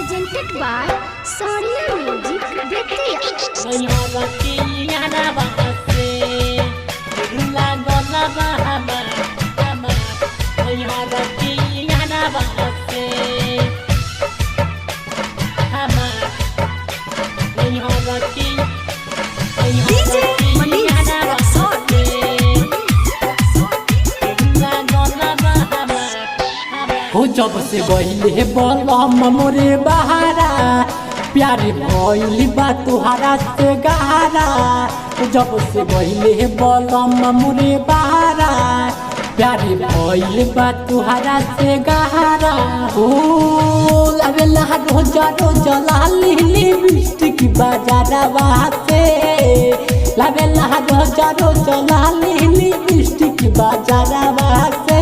presented by Sonia Music Betia. हो जब से गहिले बलम मोरे बहारा प्यारे भइली बा तुहारा से गहरा। जब से गहिले बलम मोरे बहारा प्यारे भइली बा तुहारा से गहरा। हो लागेला रोजा रोजा लाली लिपस्टिक बाजारा बाते लागेला रोजा रोजा लाली लिपस्टिक बाजारा बाते।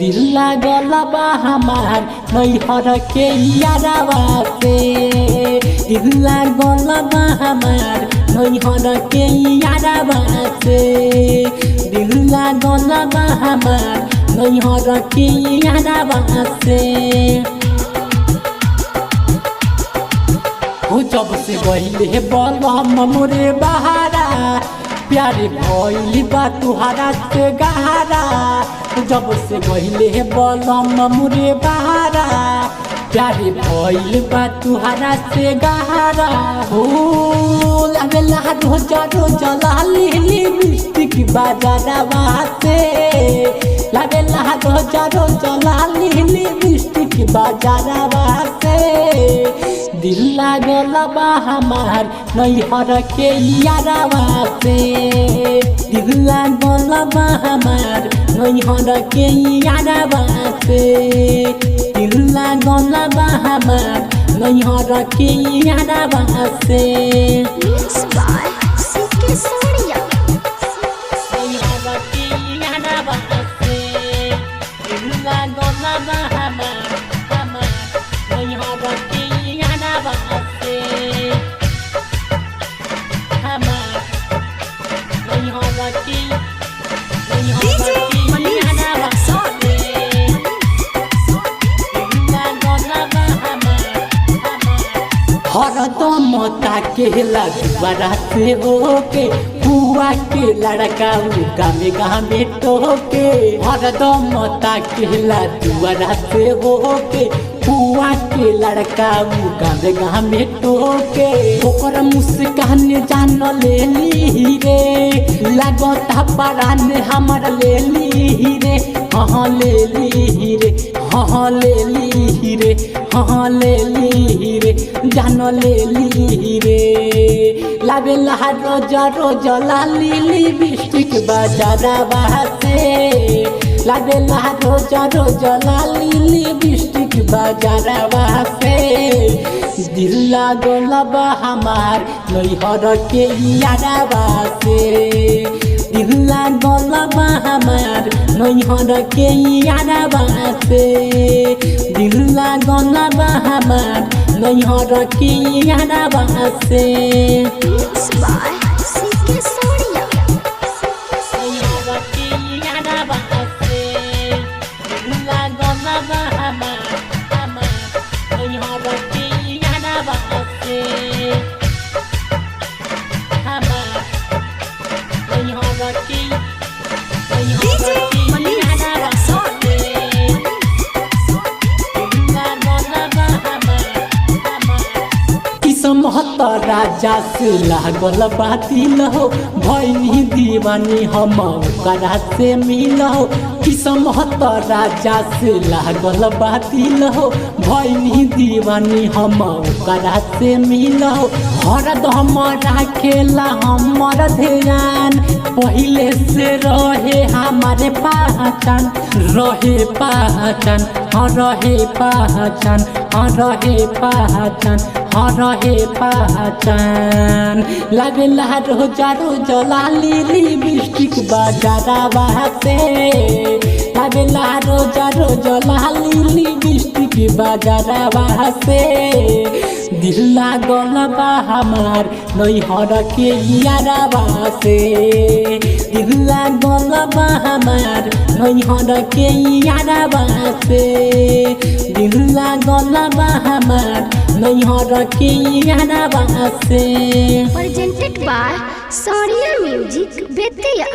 दिल लागल बा हमार नैहर के यारवा से दिल लागल बा हमार नैहर के यारवा से दिल लागल बा हमार नैहर के यारवा से। हो जब से गहिले बलम मोरे बहारा प्यारे भइली बा तुहारा से गहरा। जब से गहिले बलम मोरे बहारा प्यारे भइली बा तुहारा से गहरा। हो लागेला रोजा रोजा लाली लिपस्टिक बाजारा बाते लागेला रोजा रोजा लाली लिपस्टिक बाजारा बाते। दिल लागल बा हमार नैहर के यारवा से दिल लागल बा हमार नैहर के यारवा से दिल लागल बा हमार नैहर के यारवा से। Mixed by CK Sonia. नैहर के यारवा से दिल लागल बा हमार नैहर के यारवा से हमार नैहर के हरदम ताकेला दुआरा से होके बुआ के लड़का गामे गामे टोके हरदम ताकेला दुआरा से होके बुआ के लड़का गामे गामे टोके ओकर मुस्कान जान लेली रे लागता परान हमर लेली रे हाँ लेली रे हाँ लेली रे हाँ लेली रे जान लेली रे लागेला रोजा रोजा लाली लिपस्टिक बाजारा बाते लागेला रोजा रोजा लाली लिपस्टिक बाजारा बाते। दिल लागल बा हमार नैहर के यारवा से दिल लागल बा हमार नैहर के यारवा से दिल लागल बा हमार नैहर के यारवा से। Mixed by CK Sonia. नैहर के यारवा से दिल लागल बा हमार नैहर के यारवा से हमार नैहर के किस्मत राजा से लागल बातिल हो भइनी दीवानी हम ओकरा से मिल हो किस्मत राजा से लागल बातिल हो भइनी दीवानी हम ओकरा से मिल हो हरदम राखेला हमर ध्यान पहिले से रहे हमारे पहचान रहे पहचान हाँ रहे पहचान हाँ रहे पहचान हाँ रहे पहचान लागेला रोजा रोजा लाली लिपस्टिक बाजारा बाते लागेला रोजा रोजा लाली लिपस्टिक बाजारा बाते दिल लागल बा हमार नैहर के यारवा से दिल लागल बा हमार नैहर के यारवा से दिल लागल बा हमार नैहर के यारवा से presented by Sonia Music Betia।